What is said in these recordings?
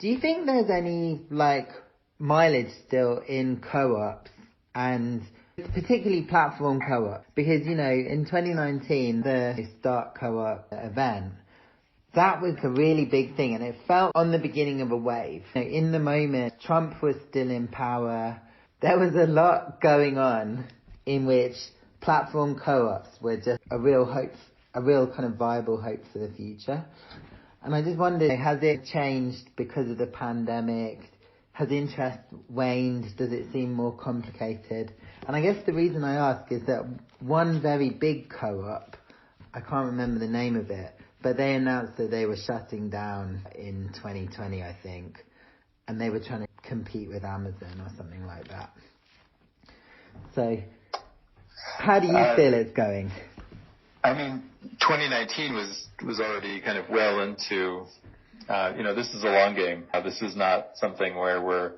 Do you think there's any, mileage still in co-ops and particularly platform co-ops? Because, in 2019, the Start Co-op event, that was a really big thing, and it felt on the beginning of a wave. In the moment, Trump was still in power. There was a lot going on in which platform co-ops were just a real kind of viable hope for the future. And I just wondered, has it changed because of the pandemic? Has interest waned? Does it seem more complicated? And I guess the reason I ask is that one very big co-op, I can't remember the name of it, but they announced that they were shutting down in 2020, I think. And they were trying to compete with Amazon or something like that. So, how do you feel it's going? 2019 was already kind of well into, this is a long game. This is not something where we're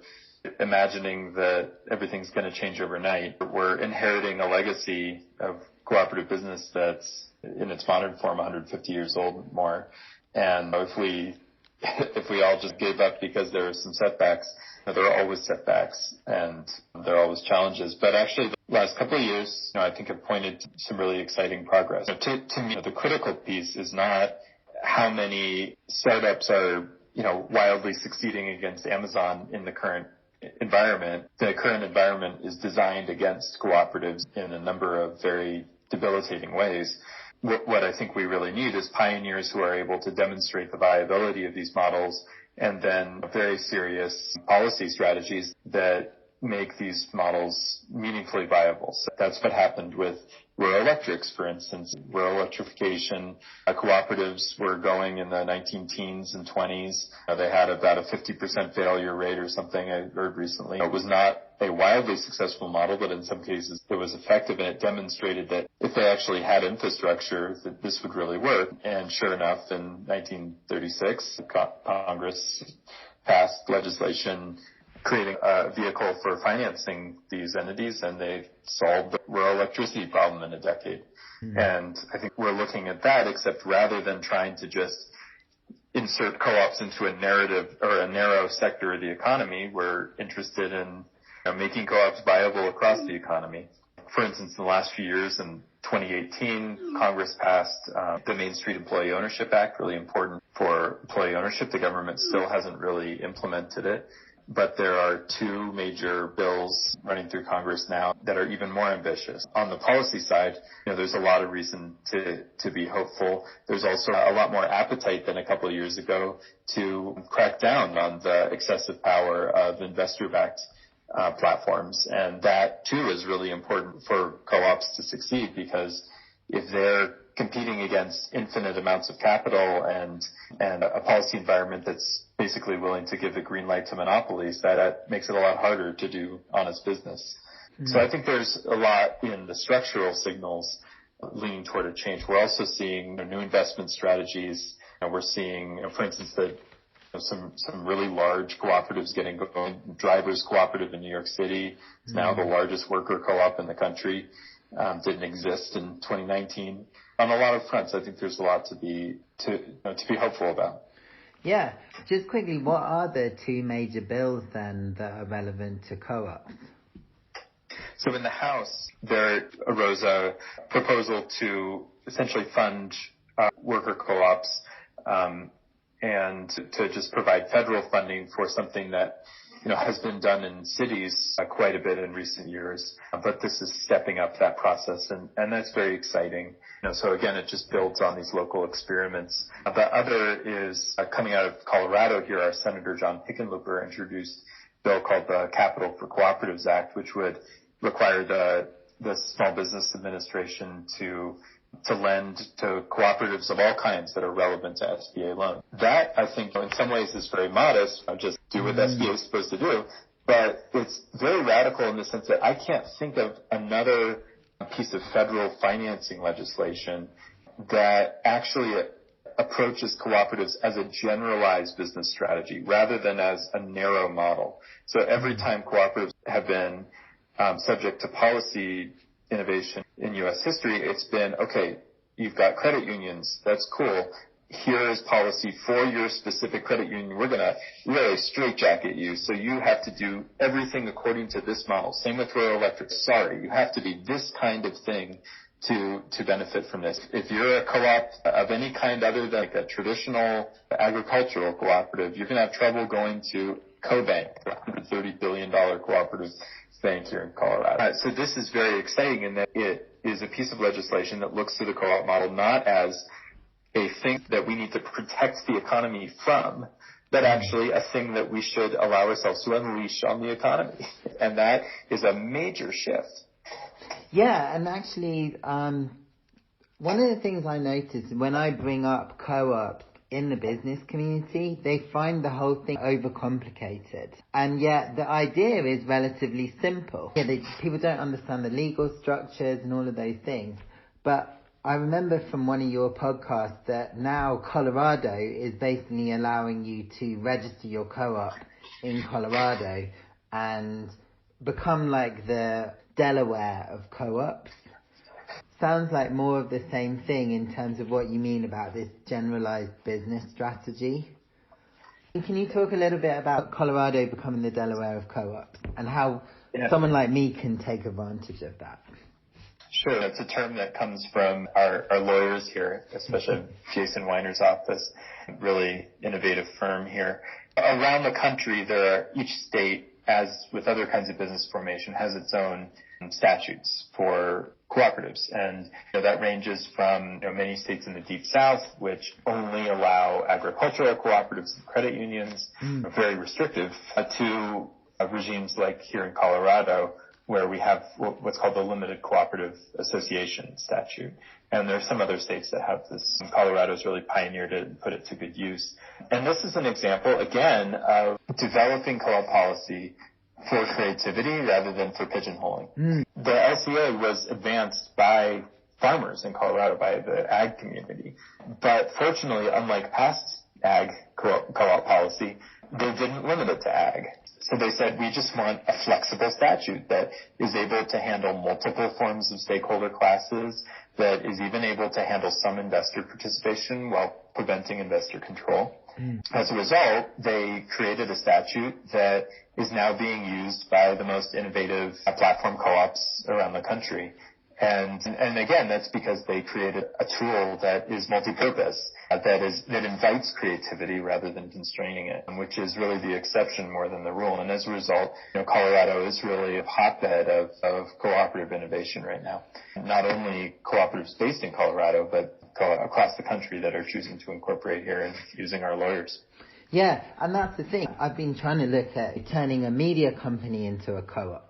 imagining that everything's going to change overnight. We're inheriting a legacy of cooperative business that's in its modern form 150 years old more. And if we all just gave up because there were some setbacks, there are always setbacks and there are always challenges. But actually, the last couple of years, I think have pointed to some really exciting progress. To me, the critical piece is not how many startups are, wildly succeeding against Amazon in the current environment. The current environment is designed against cooperatives in a number of very debilitating ways. What I think we really need is pioneers who are able to demonstrate the viability of these models, and then very serious policy strategies that make these models meaningfully viable. So that's what happened with rural electrics, for instance. Rural electrification cooperatives were going in the 19-teens and 20s. They had about a 50% failure rate or something I heard recently. It was not a wildly successful model, but in some cases it was effective, and it demonstrated that if they actually had infrastructure, that this would really work. And sure enough, in 1936, Congress passed legislation creating a vehicle for financing these entities, and they solved the rural electricity problem in a decade. And I think we're looking at that, except rather than trying to just insert co-ops into a narrative or a narrow sector of the economy, we're interested in making co-ops viable across the economy. For instance, in the last few years, in 2018, Congress passed the Main Street Employee Ownership Act, really important for employee ownership. The government still hasn't really implemented it. But there are two major bills running through Congress now that are even more ambitious. On the policy side, there's a lot of reason to be hopeful. There's also a lot more appetite than a couple of years ago to crack down on the excessive power of investor-backed platforms. And that, too, is really important for co-ops to succeed, because if they're competing against infinite amounts of capital and a policy environment that's basically willing to give the green light to monopolies, that makes it a lot harder to do honest business. So I think there's a lot in the structural signals leaning toward a change. We're also seeing new investment strategies. We're seeing, for instance, that some really large cooperatives getting going. Drivers Cooperative in New York City is now the largest worker co-op in the country. Didn't exist in 2019. On a lot of fronts, I think there's a lot to be hopeful about. Yeah. Just quickly, what are the two major bills then that are relevant to co-ops? So in the House, there arose a proposal to essentially fund worker co-ops and to just provide federal funding for something that has been done in cities quite a bit in recent years, but this is stepping up that process, and that's very exciting. So again, it just builds on these local experiments. The other is coming out of Colorado here. Our Senator John Hickenlooper introduced a bill called the Capital for Cooperatives Act, which would require the Small Business Administration to lend to cooperatives of all kinds that are relevant to SBA loans. That, I think, in some ways is very modest. Just do what SBA is supposed to do. But it's very radical in the sense that I can't think of another piece of federal financing legislation that actually approaches cooperatives as a generalized business strategy rather than as a narrow model. So every time cooperatives have been subject to policy innovation in U.S. history, it's been, okay, you've got credit unions, that's cool, here is policy for your specific credit union. We're going to really straitjacket you. So you have to do everything according to this model. Same with rural electric. Sorry, you have to be this kind of thing to benefit from this. If you're a co-op of any kind other than like a traditional agricultural cooperative, you're going to have trouble going to CoBank, the $130 billion cooperative bank here in Colorado. So this is very exciting in that it is a piece of legislation that looks to the co-op model not as a thing that we need to protect the economy from, but actually a thing that we should allow ourselves to unleash on the economy. And that is a major shift. Yeah, and actually, one of the things I notice when I bring up co-ops in the business community, they find the whole thing overcomplicated. And yet the idea is relatively simple. Yeah, people don't understand the legal structures and all of those things. But I remember from one of your podcasts that now Colorado is basically allowing you to register your co-op in Colorado and become like the Delaware of co-ops. Sounds like more of the same thing in terms of what you mean about this generalized business strategy. Can you talk a little bit about Colorado becoming the Delaware of co-ops and how someone like me can take advantage of that? Sure. That's a term that comes from our lawyers here, especially Jason Weiner's office, really innovative firm here. Around the country, each state, as with other kinds of business formation, has its own statutes for cooperatives. And that ranges from many states in the Deep South, which only allow agricultural cooperatives and credit unions, very restrictive, to regimes like here in Colorado, where we have what's called the Limited Cooperative Association statute. And there are some other states that have this. Colorado's really pioneered it and put it to good use. And this is an example, again, of developing co-op policy for creativity rather than for pigeonholing. The LCA was advanced by farmers in Colorado, by the ag community. But fortunately, unlike past ag co-op policy, they didn't limit it to ag. So they said, we just want a flexible statute that is able to handle multiple forms of stakeholder classes, that is even able to handle some investor participation while preventing investor control. As a result, they created a statute that is now being used by the most innovative platform co-ops around the country. And again, that's because they created a tool that is multi-purpose, that invites creativity rather than constraining it, which is really the exception more than the rule. And as a result, Colorado is really a hotbed of cooperative innovation right now. Not only cooperatives based in Colorado, but across the country that are choosing to incorporate here and using our lawyers. Yeah, and that's the thing. I've been trying to look at turning a media company into a co-op.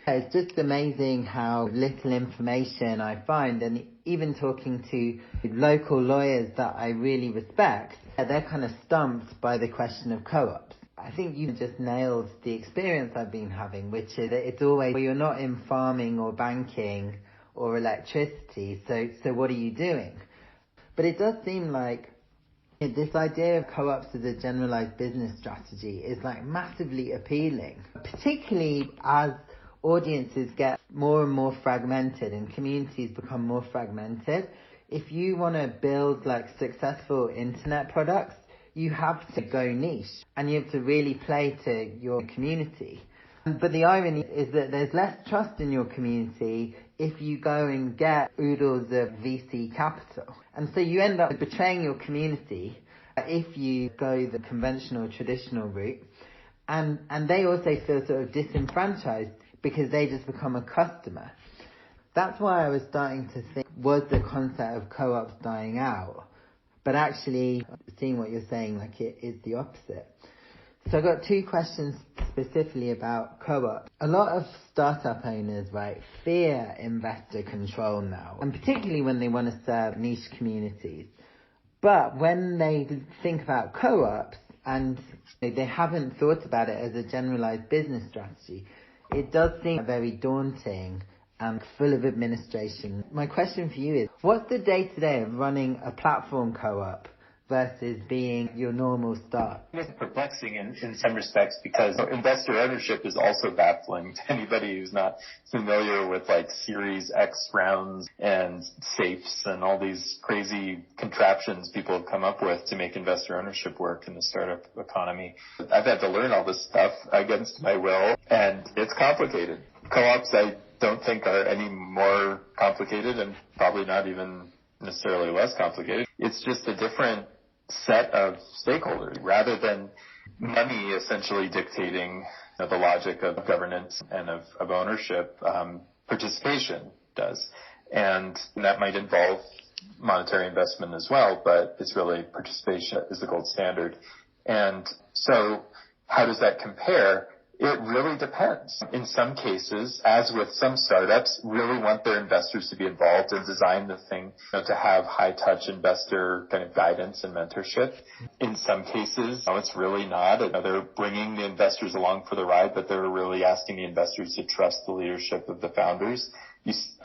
It's just amazing how little information I find, and even talking to local lawyers that I really respect, they're kind of stumped by the question of co-ops. I think you just nailed the experience I've been having, which is that it's always, well, you're not in farming or banking or electricity, so what are you doing? But it does seem like this idea of co-ops as a generalized business strategy is like massively appealing, particularly as audiences get more and more fragmented and communities become more fragmented. If you want to build like successful internet products, you have to go niche and you have to really play to your community. But the irony is that there's less trust in your community if you go and get oodles of VC capital. And so you end up betraying your community if you go the conventional, traditional route. And they also feel sort of disenfranchised because they just become a customer. That's why I was starting to think, was the concept of co-ops dying out? But actually, seeing what you're saying, like it is the opposite. So I've got two questions specifically about co-ops. A lot of startup owners, right, fear investor control now, and particularly when they want to serve niche communities. But when they think about co-ops and they haven't thought about it as a generalized business strategy, it does seem very daunting and full of administration. My question for you is, what's the day-to-day of running a platform co-op versus being your normal stock? It's perplexing in some respects because investor ownership is also baffling to anybody who's not familiar with like Series X rounds and safes and all these crazy contraptions people have come up with to make investor ownership work in the startup economy. I've had to learn all this stuff against my will, and it's complicated. Co-ops, I don't think, are any more complicated, and probably not even necessarily less complicated. It's just a different set of stakeholders rather than money essentially dictating the logic of governance and of ownership. Participation does, and that might involve monetary investment as well, but it's really participation is the gold standard. And so how does that compare? It really depends. In some cases, as with some startups, really want their investors to be involved and design the thing to have high-touch investor kind of guidance and mentorship. In some cases, it's really not. They're bringing the investors along for the ride, but they're really asking the investors to trust the leadership of the founders.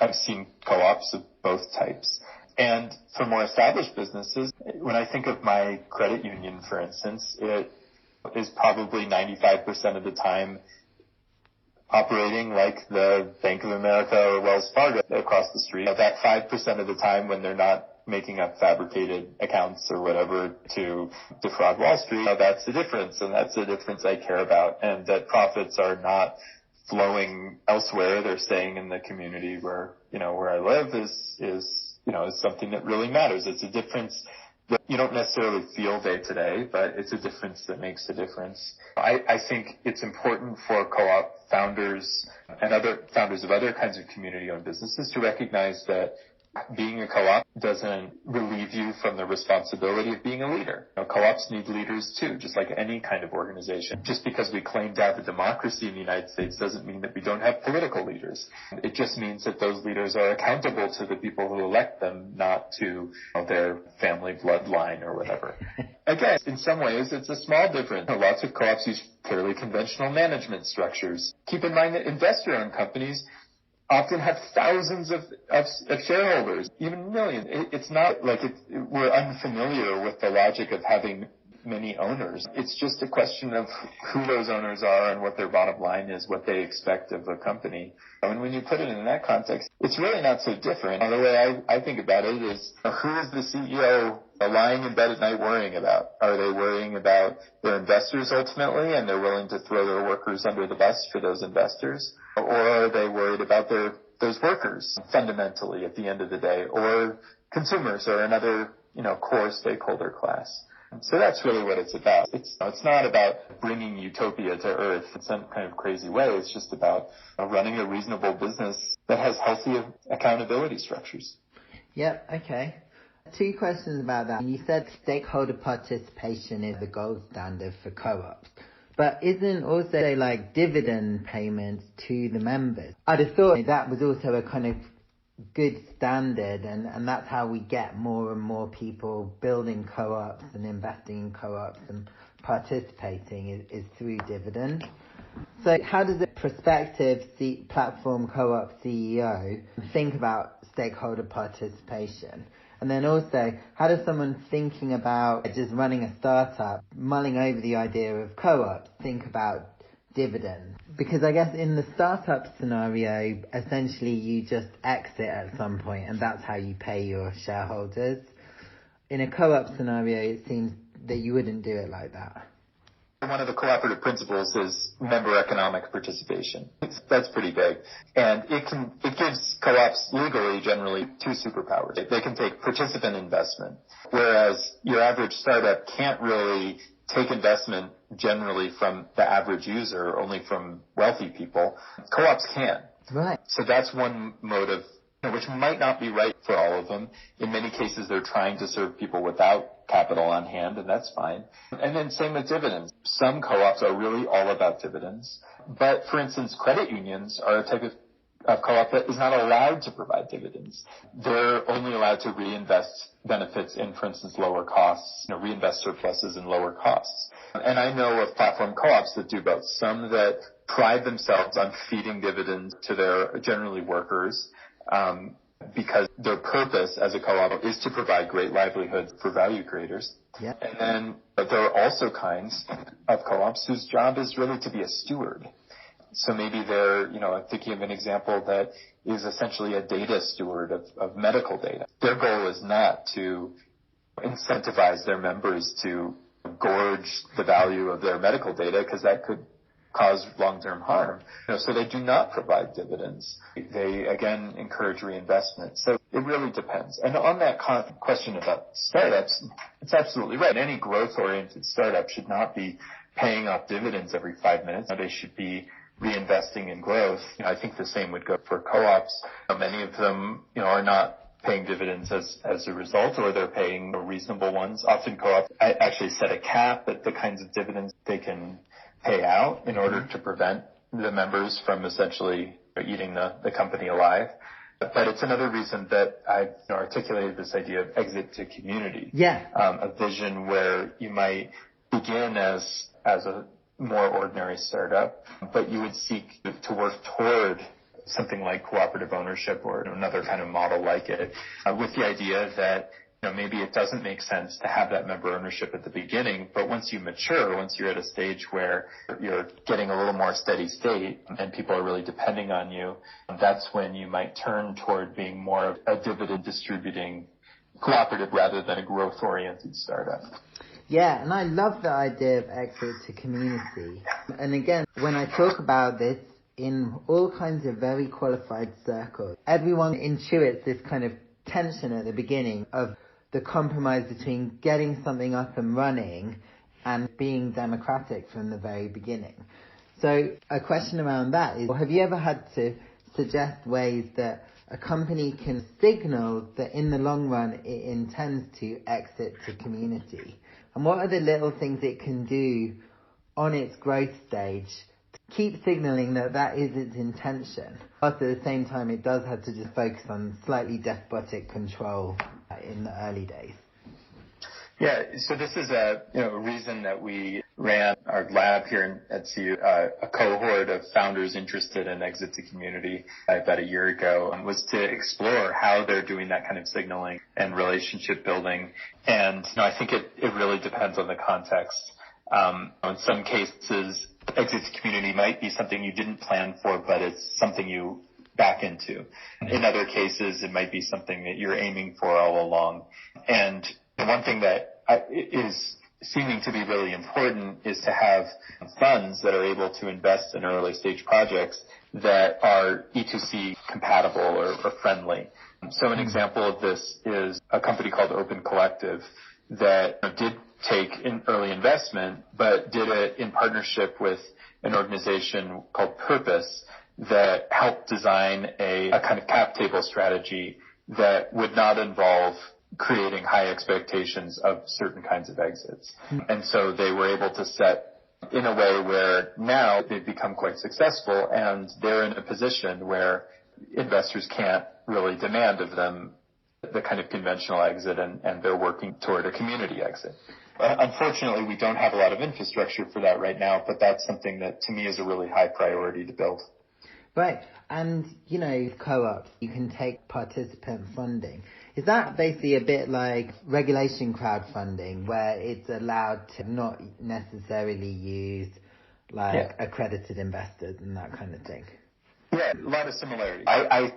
I've seen co-ops of both types. And for more established businesses, when I think of my credit union, for instance, it is probably 95% of the time operating like the Bank of America or Wells Fargo across the street. That 5% of the time when they're not making up fabricated accounts or whatever to defraud Wall Street, that's the difference, and that's the difference I care about. And that profits are not flowing elsewhere; they're staying in the community where I live is something that really matters. It's a difference that you don't necessarily feel day to day, but it's a difference that makes a difference. I think it's important for co-op founders and other founders of other kinds of community-owned businesses to recognize that being a co-op doesn't relieve you from the responsibility of being a leader. Co-ops need leaders too, just like any kind of organization. Just because we claim to have a democracy in the United States doesn't mean that we don't have political leaders. It just means that those leaders are accountable to the people who elect them, not to their family bloodline or whatever. Again, in some ways, it's a small difference. Lots of co-ops use fairly conventional management structures. Keep in mind that investor-owned companies often have thousands of shareholders, even millions. It's not like we're unfamiliar with the logic of having many owners. It's just a question of who those owners are and what their bottom line is, what they expect of a company. And when you put it in that context, it's really not so different. The way I think about it is, who is the CEO lying in bed at night worrying about? Are they worrying about their investors ultimately, and they're willing to throw their workers under the bus for those investors? Or are they worried about those workers fundamentally at the end of the day, or consumers or another core stakeholder class? So that's really what it's about. It's not about bringing utopia to Earth in some kind of crazy way. It's just about running a reasonable business that has healthy accountability structures. Yep, okay. 2 questions about that. You said stakeholder participation is the gold standard for co-ops. But isn't also like dividend payments to the members? I'd have thought that was also a kind of good standard, and that's how we get more and more people building co-ops and investing in co-ops and participating is through dividends. So how does a prospective platform co-op CEO think about stakeholder participation? And then also, how does someone thinking about just running a startup, mulling over the idea of co-ops, think about dividends? Because I guess in the startup scenario, essentially you just exit at some point and that's how you pay your shareholders. In a co-op scenario, it seems that you wouldn't do it like that. One of the cooperative principles is member economic participation. That's pretty big. And it gives co-ops legally generally 2 superpowers. They can take participant investment, whereas your average startup can't really take investment generally from the average user, only from wealthy people. Co-ops can. Right. So that's one mode of, which might not be right for all of them. In many cases, they're trying to serve people without capital on hand, and that's fine. And then same with dividends. Some co-ops are really all about dividends. But, for instance, credit unions are a type of co-op that is not allowed to provide dividends. They're only allowed to reinvest benefits in, for instance, lower costs, reinvest surpluses in lower costs. And I know of platform co-ops that do both. Some that pride themselves on feeding dividends to their generally workers, because their purpose as a co-op is to provide great livelihoods for value creators. Yeah. And then there are also kinds of co-ops whose job is really to be a steward. So maybe they're, I'm thinking of an example that is essentially a data steward of medical data. Their goal is not to incentivize their members to gorge the value of their medical data, because that could cause long-term harm. So they do not provide dividends. They, again, encourage reinvestment. So it really depends. And on that question about startups, it's absolutely right. Any growth-oriented startup should not be paying off dividends every 5 minutes. They should be reinvesting in growth. I think the same would go for co-ops. Many of them, are not paying dividends as a result, or they're paying reasonable ones. Often co-ops actually set a cap at the kinds of dividends they can pay out in order to prevent the members from essentially eating the company alive. But it's another reason that I've articulated this idea of exit to community. Yeah. A vision where you might begin as a more ordinary startup, but you would seek to work toward something like cooperative ownership or another kind of model like it, with the idea that maybe it doesn't make sense to have that member ownership at the beginning, but once you mature, once you're at a stage where you're getting a little more steady state and people are really depending on you, that's when you might turn toward being more of a dividend distributing cooperative rather than a growth-oriented startup. Yeah, and I love the idea of exit to community. And again, when I talk about this in all kinds of very qualified circles, everyone intuits this kind of tension at the beginning of the compromise between getting something up and running and being democratic from the very beginning. So a question around that is, have you ever had to suggest ways that a company can signal that in the long run it intends to exit to community? And what are the little things it can do on its growth stage to keep signaling that is its intention, but at the same time it does have to just focus on slightly despotic control in the early days? Yeah, so this is a reason that we ran our lab here at CU, a cohort of founders interested in exit to community about a year ago, was to explore how they're doing that kind of signaling and relationship building. And I think it really depends on the context. In some cases, exit to community might be something you didn't plan for, but it's something you back into. In other cases, it might be something that you're aiming for all along. And one thing that is seeming to be really important is to have funds that are able to invest in early stage projects that are E2C compatible or friendly. So an example of this is a company called Open Collective that did take an early investment, but did it in partnership with an organization called Purpose that helped design a kind of cap table strategy that would not involve creating high expectations of certain kinds of exits. And so they were able to set in a way where now they've become quite successful, and they're in a position where investors can't really demand of them the kind of conventional exit, and they're working toward a community exit. Unfortunately, we don't have a lot of infrastructure for that right now, but that's something that to me is a really high priority to build. Right. And, co-ops, you can take participant funding. Is that basically a bit like regulation crowdfunding, where it's allowed to not necessarily use accredited investors and that kind of thing? Yeah, a lot of similarities. I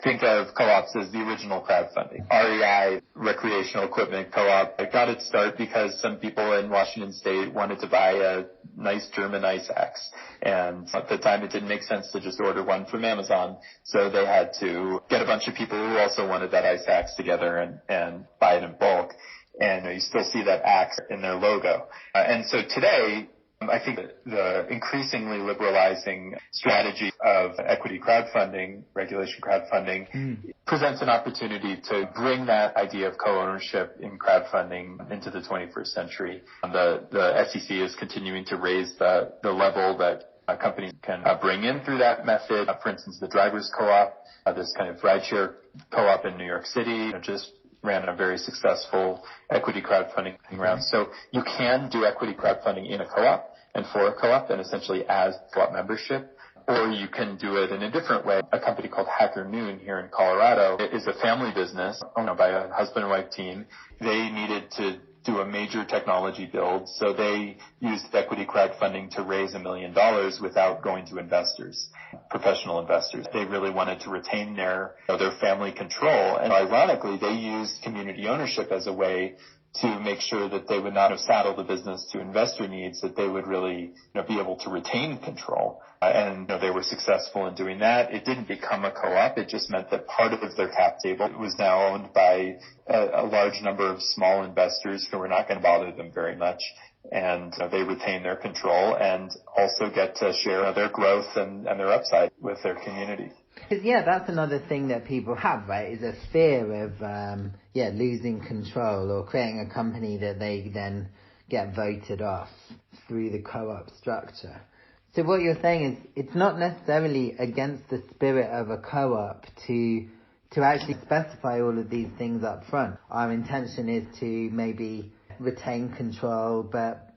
think of co-ops as the original crowdfunding. REI, Recreational Equipment Co-op, got its start because some people in Washington State wanted to buy a nice German ice axe. And at the time, it didn't make sense to just order one from Amazon. So they had to get a bunch of people who also wanted that ice axe together and buy it in bulk. And you still see that axe in their logo. And so today, I think the increasingly liberalizing strategy of equity crowdfunding, regulation crowdfunding, presents an opportunity to bring that idea of co-ownership in crowdfunding into the 21st century. The SEC is continuing to raise the level that companies can bring in through that method. For instance, the Drivers Co-op, this kind of rideshare co-op in New York City, just ran a very successful equity crowdfunding round. So you can do equity crowdfunding in a co-op and for a co-op and essentially as co-op membership. Or you can do it in a different way. A company called Hacker Noon here in Colorado is a family business owned by a husband and wife team. They needed to do a major technology build, so they used equity crowdfunding to raise $1 million without going to investors, professional investors. They really wanted to retain their family control, and ironically, they used community ownership as a way to make sure that they would not have saddled the business to investor needs, that they would really be able to retain control. And they were successful in doing that. It didn't become a co-op. It just meant that part of their cap table was now owned by a large number of small investors who were not going to bother them very much. And they retain their control and also get to share their growth and their upside with their community. Yeah, that's another thing that people have, right, is a fear of, losing control or creating a company that they then get voted off through the co-op structure. So what you're saying is it's not necessarily against the spirit of a co-op to actually specify all of these things up front. Our intention is to maybe retain control but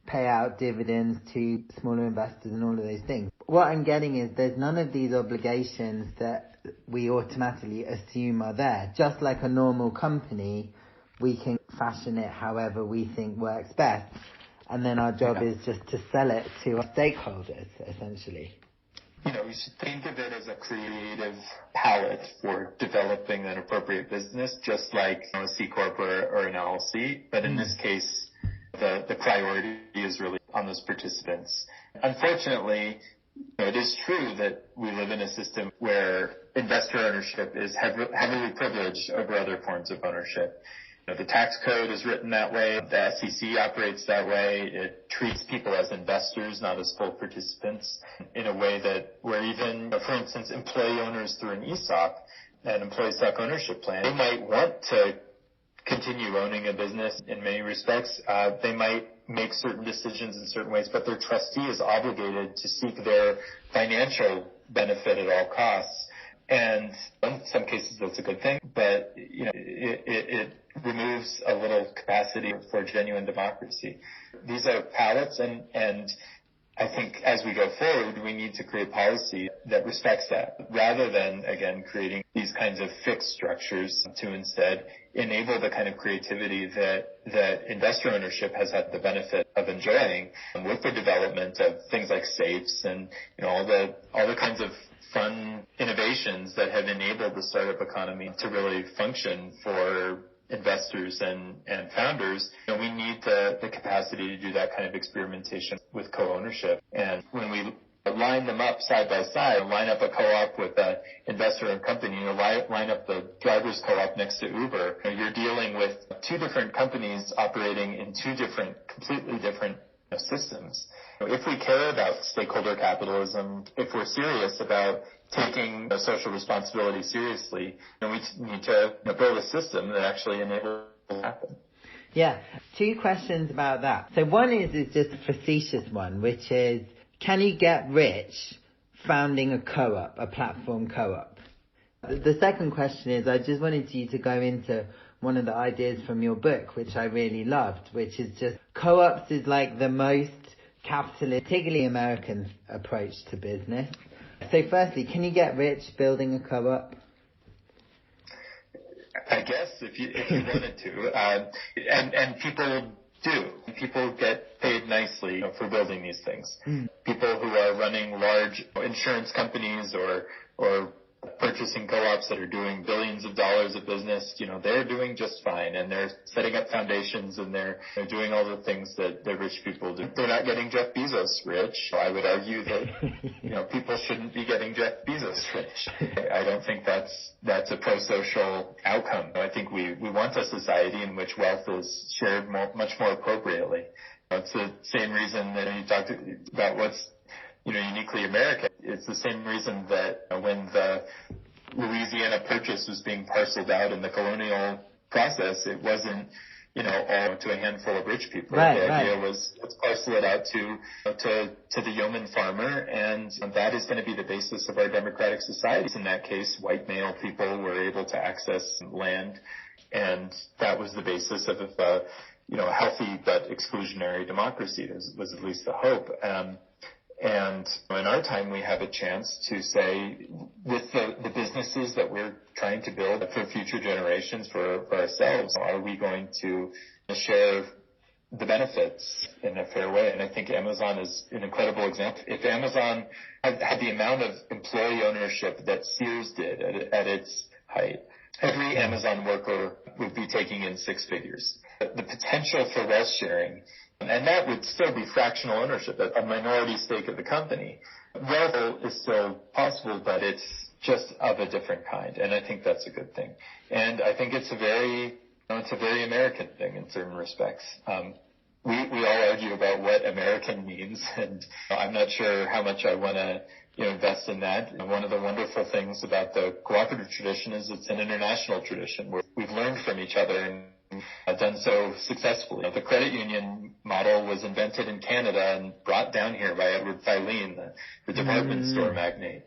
pay out dividends to smaller investors and all of those things. What I'm getting is there's none of these obligations that we automatically assume are there. Just like a normal company, we can fashion it however we think works best. And then our job is just to sell it to our stakeholders, essentially. We should think of it as a creative palette for developing an appropriate business, just like a C Corp or an LLC. But in this case, the priority is really on those participants. Unfortunately, it is true that we live in a system where investor ownership is heavily privileged over other forms of ownership. The tax code is written that way. The SEC operates that way. It treats people as investors, not as full participants, in a way that where even, for instance, employee owners through an ESOP, an employee stock ownership plan, they might want to continue owning a business in many respects. They might make certain decisions in certain ways, but their trustee is obligated to seek their financial benefit at all costs. And in some cases, that's a good thing, but it removes a little capacity for genuine democracy. These are palettes, and I think as we go forward, we need to create policy that respects that, rather than, again, creating these kinds of fixed structures to instead enable the kind of creativity that investor ownership has had the benefit of enjoying with the development of things like safes and all the kinds of fun innovations that have enabled the startup economy to really function for investors and founders. We need the capacity to do that kind of experimentation with co-ownership. And when we line them up side by side, line up a co-op with an investor-owned company, line up the driver's co-op next to Uber, you're dealing with two different companies operating in two completely different systems. If we care about stakeholder capitalism, if we're serious about taking social responsibility seriously, we need to build a system that actually enables it to happen. Yeah, two questions about that. So one is just a facetious one, which is, can you get rich founding a co-op, a platform co-op? The second question is, I just wanted you to go into one of the ideas from your book, which I really loved, which is just co-ops is like the most capitalist, particularly American approach to business. So firstly, can you get rich building a co-op? I guess if you wanted to, and people do. People get paid nicely for building these things. People who are running large insurance companies or purchasing co-ops that are doing billions of dollars of business, they're doing just fine, and they're setting up foundations, and they're doing all the things that the rich people do. They're not getting Jeff Bezos rich. I would argue that people shouldn't be getting Jeff Bezos rich. I don't think that's a pro-social outcome. I think we want a society in which wealth is shared much more appropriately. It's the same reason that you talked about what's uniquely American. It's the same reason that when the Louisiana Purchase was being parceled out in the colonial process, it wasn't, all to a handful of rich people. Right, the idea was, let's parcel it out to the yeoman farmer, and that is going to be the basis of our democratic societies. In that case, white male people were able to access land, and that was the basis of a healthy but exclusionary democracy. Was at least the hope. And in our time, we have a chance to say, with the businesses that we're trying to build for future generations, for ourselves, are we going to share the benefits in a fair way? And I think Amazon is an incredible example. If Amazon had the amount of employee ownership that Sears did at its height, every Amazon worker would be taking in six figures. The potential for wealth sharing, and that would still be fractional ownership, a minority stake of the company. Wealth is still possible, but it's just of a different kind, and I think that's a good thing. And I think it's a very American thing in certain respects. We all argue about what American means, and I'm not sure how much I want to invest in that. And one of the wonderful things about the cooperative tradition is it's an international tradition where we've learned from each other and done so successfully. The credit union model was invented in Canada and brought down here by Edward Filene, the department store magnate,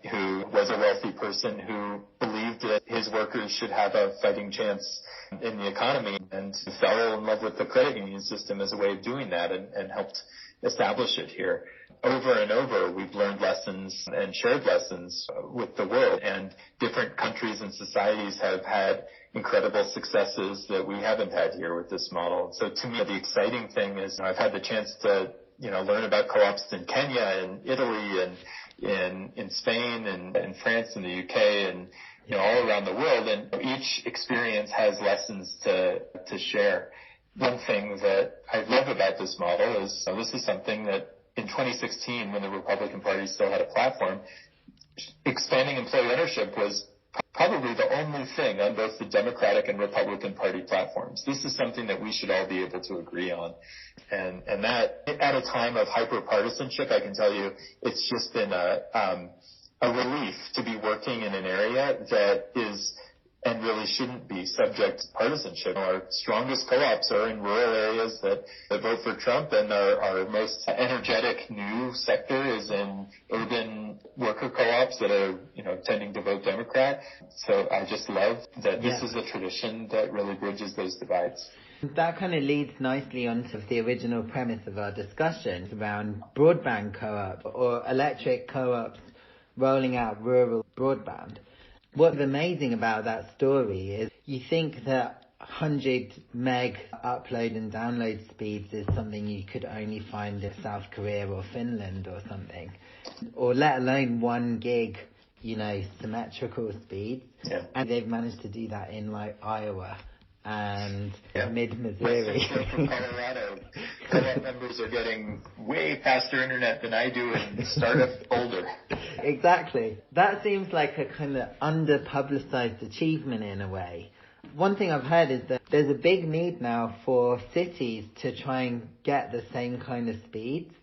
who was a wealthy person who believed that his workers should have a fighting chance in the economy, and fell in love with the credit union system as a way of doing that, and helped establish it here. Over and over, we've learned lessons and shared lessons with the world, and different countries and societies have had incredible successes that we haven't had here with this model. So to me, the exciting thing is I've had the chance to learn about co-ops in Kenya and Italy and in Spain and in France and the UK and all around the world, and each experience has lessons to share. One thing that I love about this model is this is something that in 2016, when the Republican Party still had a platform, expanding employee ownership was probably the only thing on both the Democratic and Republican Party platforms. This is something that we should all be able to agree on. And that, at a time of hyper-partisanship, I can tell you it's just been a relief to be working in an area that is and really shouldn't be subject to partisanship. Our strongest co-ops are in rural areas that vote for Trump, and our most energetic new sector is in urban worker co-ops that are, tending to vote Democrat. So I just love that this is a tradition that really bridges those divides. That kind of leads nicely onto the original premise of our discussion around broadband co-op or electric co-ops rolling out rural broadband. What's amazing about that story is you think that 100 meg upload and download speeds is something you could only find in South Korea or Finland or something, or let alone 1 gig, symmetrical speeds. Yeah. And they've managed to do that in Iowa and mid-Missouri. From Colorado, co-op members are getting way faster internet than I do in startup Boulder. Exactly. That seems like a kind of under-publicized achievement in a way. One thing I've heard is that there's a big need now for cities to try and get the same kind of speeds.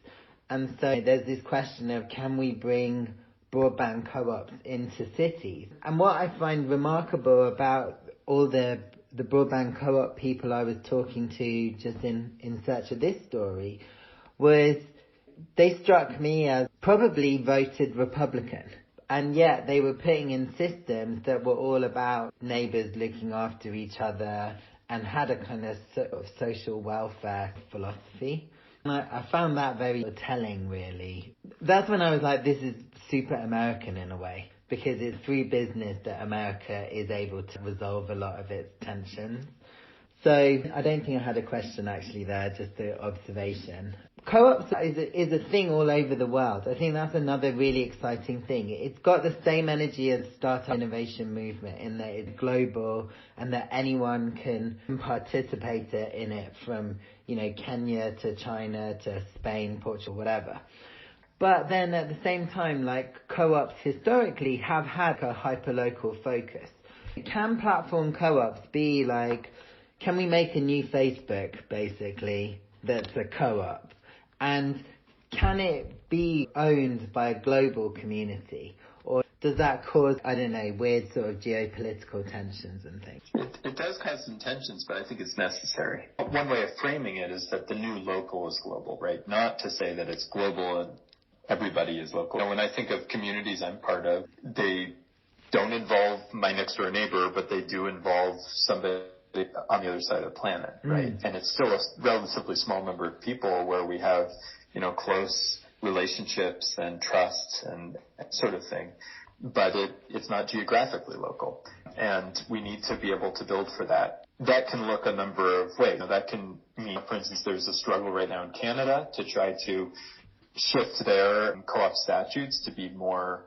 And so there's this question of, can we bring broadband co-ops into cities? And what I find remarkable about all the broadband co-op people I was talking to just in search of this story was they struck me as probably voted Republican. And yet they were putting in systems that were all about neighbours looking after each other and had a kind of sort of social welfare philosophy. And I found that very telling, really. That's when I was like, this is super American in a way, because it's through business that America is able to resolve a lot of its tensions. So I don't think I had a question actually there, just an observation. Co-ops is a thing all over the world. I think that's another really exciting thing. It's got the same energy as startup innovation movement in that it's global and that anyone can participate in it, from, Kenya to China to Spain, Portugal, whatever. But then at the same time, co-ops historically have had a hyper-local focus. Can platform co-ops be can we make a new Facebook, basically, that's a co-op? And can it be owned by a global community? Or does that cause, weird sort of geopolitical tensions and things? It does cause some tensions, but I think it's necessary. One way of framing it is that the new local is global, right? Not to say that it's global and everybody is local. When I think of communities I'm part of, they don't involve my next door neighbor, but they do involve somebody on the other side of the planet, right? And it's still a relatively small number of people where we have, close relationships and trust and that sort of thing. But it's not geographically local. And we need to be able to build for that. That can look a number of ways. That can mean, for instance, there's a struggle right now in Canada to try to shift their co-op statutes to be more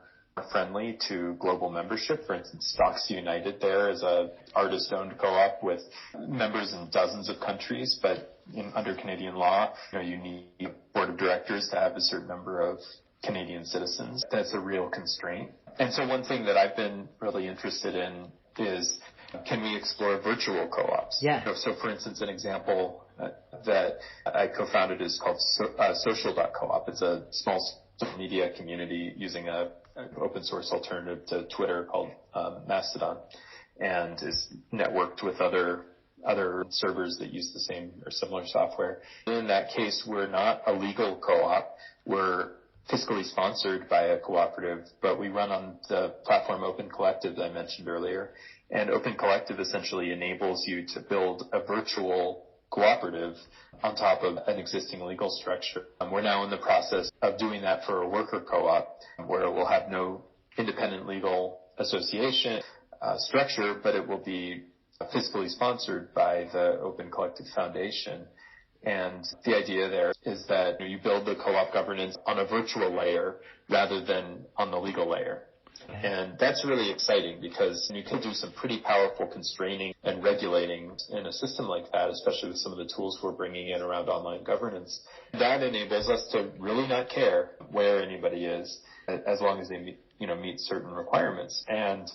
friendly to global membership. For instance, Stocks United there is a artist-owned co-op with members in dozens of countries, but under Canadian law, you need a board of directors to have a certain number of Canadian citizens. That's a real constraint. And so one thing that I've been really interested in is, can we explore virtual co-ops? Yeah. So for instance, an example that I co-founded is called social.coop. It's a small social media community using an open source alternative to Twitter called Mastodon, and is networked with other servers that use the same or similar software. In that case, we're not a legal co-op. We're fiscally sponsored by a cooperative, but we run on the platform Open Collective that I mentioned earlier. And Open Collective essentially enables you to build a virtual cooperative on top of an existing legal structure. We're now in the process of doing that for a worker co-op, where it will have no independent legal association structure, but it will be fiscally sponsored by the Open Collective Foundation. And the idea there is that you build the co-op governance on a virtual layer rather than on the legal layer. Okay. And that's really exciting because you can do some pretty powerful constraining and regulating in a system like that, especially with some of the tools we're bringing in around online governance. That enables us to really not care where anybody is, as long as they meet certain requirements. And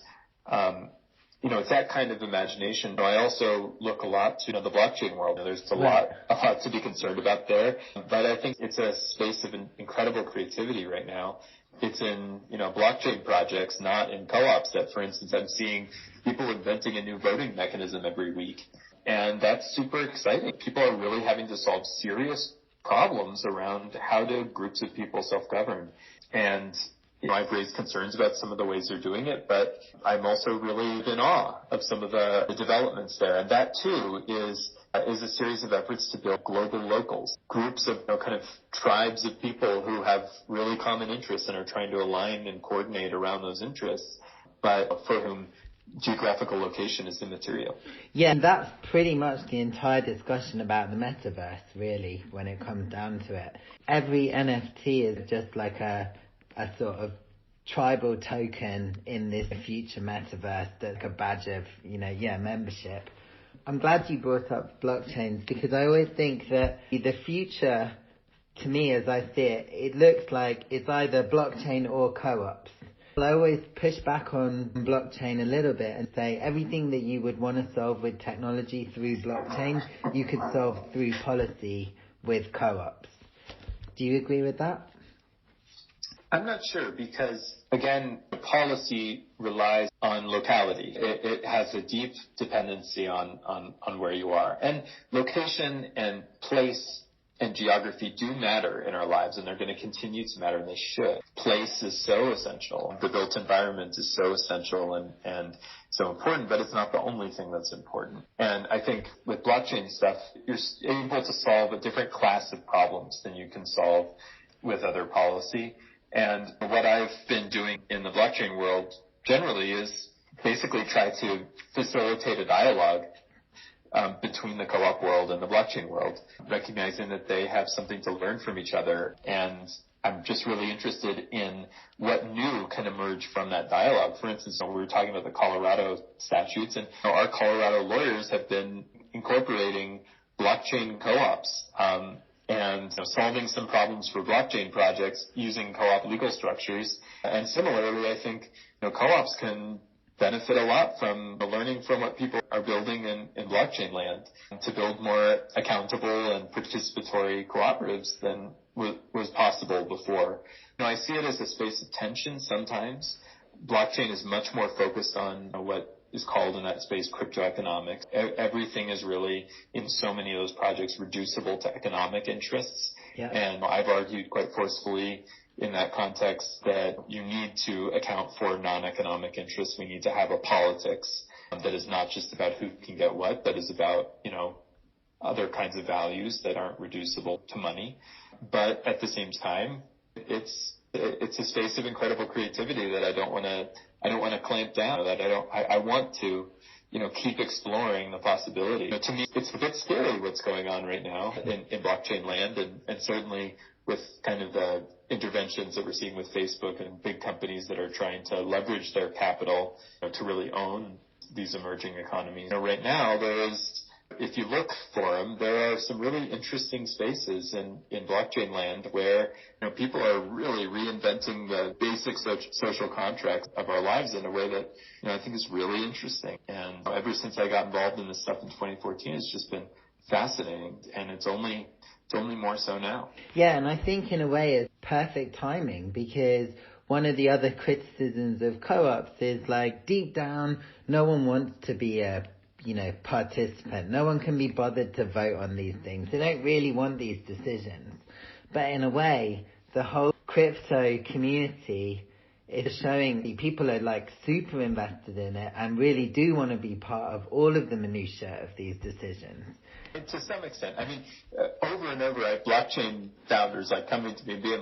it's that kind of imagination. I also look a lot to the blockchain world. There's a lot to be concerned about there, but I think it's a space of incredible creativity right now. It's in blockchain projects, not in co-ops. That, for instance, I'm seeing people inventing a new voting mechanism every week, and that's super exciting. People are really having to solve serious problems around how do groups of people self-govern. And I've raised concerns about some of the ways they're doing it, but I'm also really in awe of some of the developments there. And that, too, is a series of efforts to build global locals, groups of kind of tribes of people who have really common interests and are trying to align and coordinate around those interests, but for whom geographical location is immaterial. Yeah, and that's pretty much the entire discussion about the metaverse, really, when it comes down to it. Every NFT is just like a sort of tribal token in this future metaverse that's like a badge of, membership. I'm glad you brought up blockchains because I always think that the future, to me as I see it, it looks like it's either blockchain or co-ops. I always push back on blockchain a little bit and say everything that you would want to solve with technology through blockchain, you could solve through policy with co-ops. Do you agree with that? I'm not sure because, again, policy relies on locality. It has a deep dependency on where you are. And location and place and geography do matter in our lives, and they're going to continue to matter, and they should. Place is so essential. The built environment is so essential and so important, but it's not the only thing that's important. And I think with blockchain stuff, you're able to solve a different class of problems than you can solve with other policy. And what I've been doing in the blockchain world generally is basically try to facilitate a dialogue between the co-op world and the blockchain world, recognizing that they have something to learn from each other. And I'm just really interested in what new can emerge from that dialogue. For instance, we were talking about the Colorado statutes, and our Colorado lawyers have been incorporating blockchain co-ops and solving some problems for blockchain projects using co-op legal structures. And similarly, I think co-ops can benefit a lot from learning from what people are building in blockchain land to build more accountable and participatory cooperatives than was possible before. I see it as a space of tension sometimes. Blockchain is much more focused on what is called in that space cryptoeconomics. Everything is really, in so many of those projects, reducible to economic interests. Yeah. And I've argued quite forcefully in that context that you need to account for non-economic interests. We need to have a politics that is not just about who can get what, but is about, other kinds of values that aren't reducible to money. But at the same time, It's a space of incredible creativity that I don't want to clamp down. That I want to, keep exploring the possibility. To me, it's a bit scary what's going on right now in blockchain land, and certainly with kind of the interventions that we're seeing with Facebook and big companies that are trying to leverage their capital to really own these emerging economies. Right now, if you look for them, there are some really interesting spaces in blockchain land where people are really reinventing the basic social contracts of our lives in a way that I think is really interesting. And ever since I got involved in this stuff in 2014, it's just been fascinating, and it's only more so now. Yeah, and I think in a way it's perfect timing, because one of the other criticisms of co-ops is deep down, no one wants to be a participant. No one can be bothered to vote on these things. They don't really want these decisions. But in a way, the whole crypto community is showing people are super invested in it and really do want to be part of all of the minutiae of these decisions. To some extent. I mean, over and over, blockchain founders coming to me and being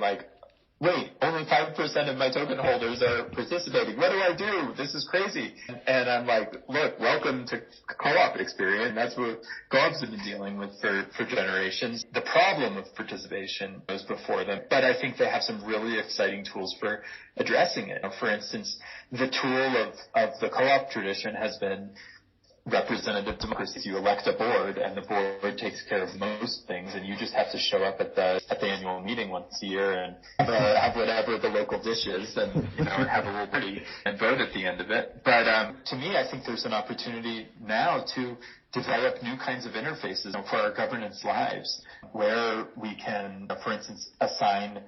wait, only 5% of my token holders are participating. What do I do? This is crazy. And I'm look, welcome to co-op experience. That's what co-ops have been dealing with for generations. The problem of participation was before them, but I think they have some really exciting tools for addressing it. For instance, the tool of the co-op tradition has been representative democracy. You elect a board, and the board takes care of most things, and you just have to show up at the annual meeting once a year and have whatever the local dish is, and and have a little party and vote at the end of it. But to me, I think there's an opportunity now to develop new kinds of interfaces for our governance lives, where we can, for instance, assign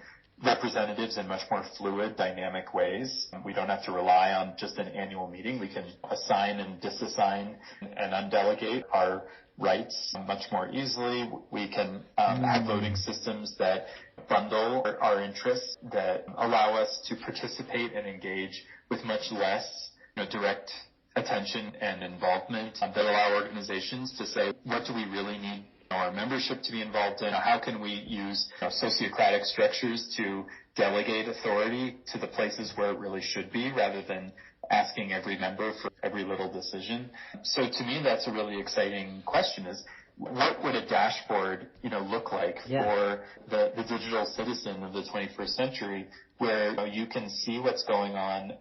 representatives in much more fluid, dynamic ways. We don't have to rely on just an annual meeting. We can assign and disassign and undelegate our rights much more easily. We can have voting systems that bundle our interests, that allow us to participate and engage with much less direct attention and involvement, that allow organizations to say, what do we really need our membership to be involved in? How can we use sociocratic structures to delegate authority to the places where it really should be, rather than asking every member for every little decision? So to me, that's a really exciting question, is what would a dashboard look like for the digital citizen of the 21st century, where you can see what's going on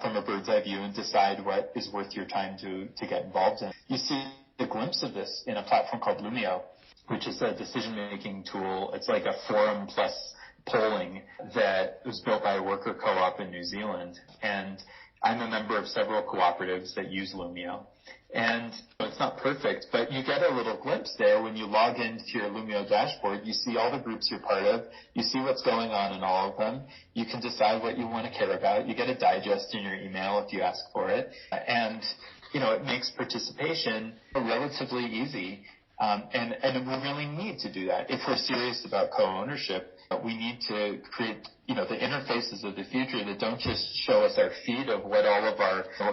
from a bird's eye view and decide what is worth your time to get involved in. You see a glimpse of this in a platform called Lumio, which is a decision-making tool. It's like a forum plus polling that was built by a worker co-op in New Zealand. And I'm a member of several cooperatives that use Lumio. And it's not perfect, but you get a little glimpse there when you log into your Lumio dashboard. You see all the groups you're part of. You see what's going on in all of them. You can decide what you want to care about. You get a digest in your email if you ask for it. And it makes participation relatively easy, and we really need to do that. If we're serious about co-ownership, we need to create, the interfaces of the future that don't just show us our feed of what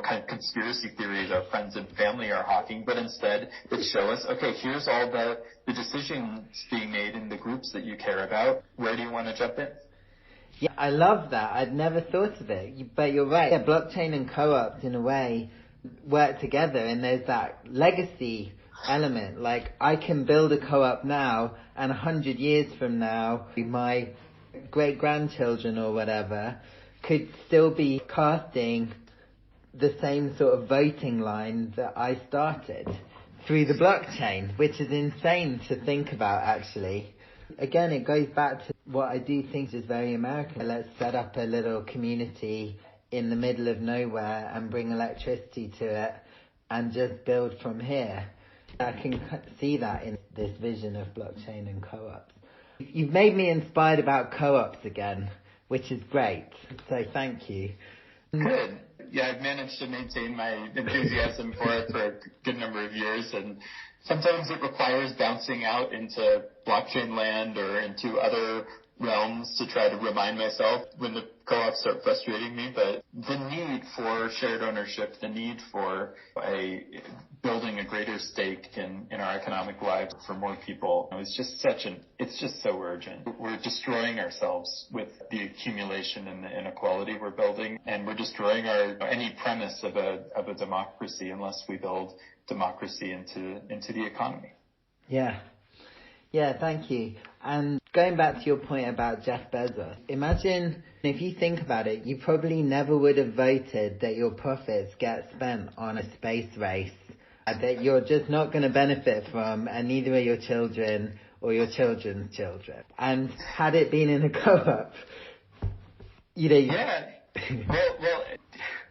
kind of conspiracy theories our friends and family are hawking, but instead that show us, okay, here's all the decisions being made in the groups that you care about. Where do you want to jump in? Yeah, I love that. I'd never thought of it, but you're right. Yeah, blockchain and co-ops, in a way, work together, and there's that legacy element. I can build a co-op now, and 100 years from now, my great-grandchildren or whatever could still be casting the same sort of voting line that I started through the blockchain, which is insane to think about, actually. Again, it goes back to what I do think is very American. Let's set up a little community in the middle of nowhere and bring electricity to it and just build from here. I can see that in this vision of blockchain and co-ops. You've made me inspired about co-ops again, which is great. So thank you. Good. Yeah, I've managed to maintain my enthusiasm for it for a good number of years, and sometimes it requires bouncing out into blockchain land or into other realms to try to remind myself when the co-ops start frustrating me, but the need for shared ownership, the need for building a greater stake in our economic lives for more people is just it's just so urgent. We're destroying ourselves with the accumulation and the inequality we're building, and we're destroying any premise of a democracy unless we build democracy into the economy. Yeah, thank you. And going back to your point about Jeff Bezos, imagine if you think about it, you probably never would have voted that your profits get spent on a space race that you're just not going to benefit from, and neither are your children or your children's children. And had it been in a co-op, Yeah. Well,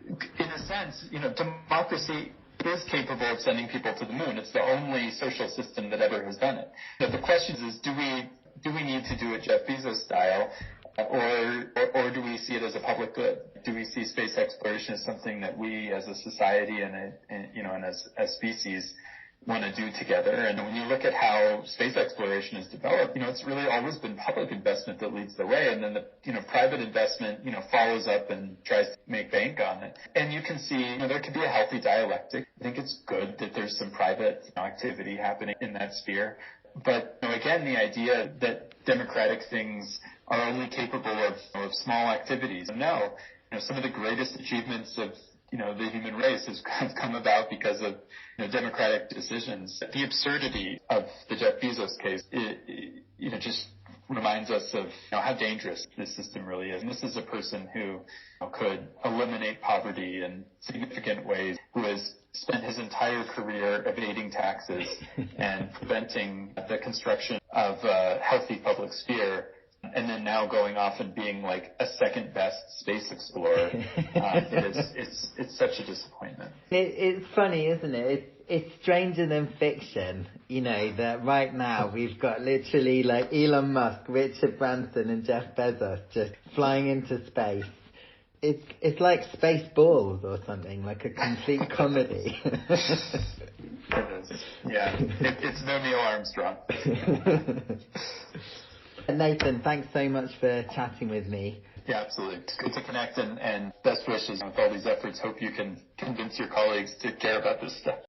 in a sense, democracy is capable of sending people to the moon. It's the only social system that ever has done it. So the question is, do we need to do it Jeff Bezos style, or do we see it as a public good? Do we see space exploration as something that we as a society and as species want to do together? And when you look at how space exploration is developed, it's really always been public investment that leads the way, and then the private investment follows up and tries to make bank on it. And you can see there could be a healthy dialectic. I think it's good that there's some private activity happening in that sphere. But again, the idea that democratic things are only capable of small activities. No, some of the greatest achievements of the human race has come about because of democratic decisions. The absurdity of the Jeff Bezos case, just reminds us of how dangerous this system really is. And this is a person who could eliminate poverty in significant ways, who has spent his entire career evading taxes and preventing the construction of a healthy public sphere, and then now going off and being like a second best space explorer. It's such a disappointment. It's funny, isn't it? It's stranger than fiction, that right now we've got literally like Elon Musk, Richard Branson and Jeff Bezos just flying into space. It's like Spaceballs or something, like a complete comedy. It is. Yeah. It's no Neil Armstrong. Nathan, thanks so much for chatting with me. Yeah, absolutely. It's good to connect, and best wishes with all these efforts. Hope you can convince your colleagues to care about this stuff.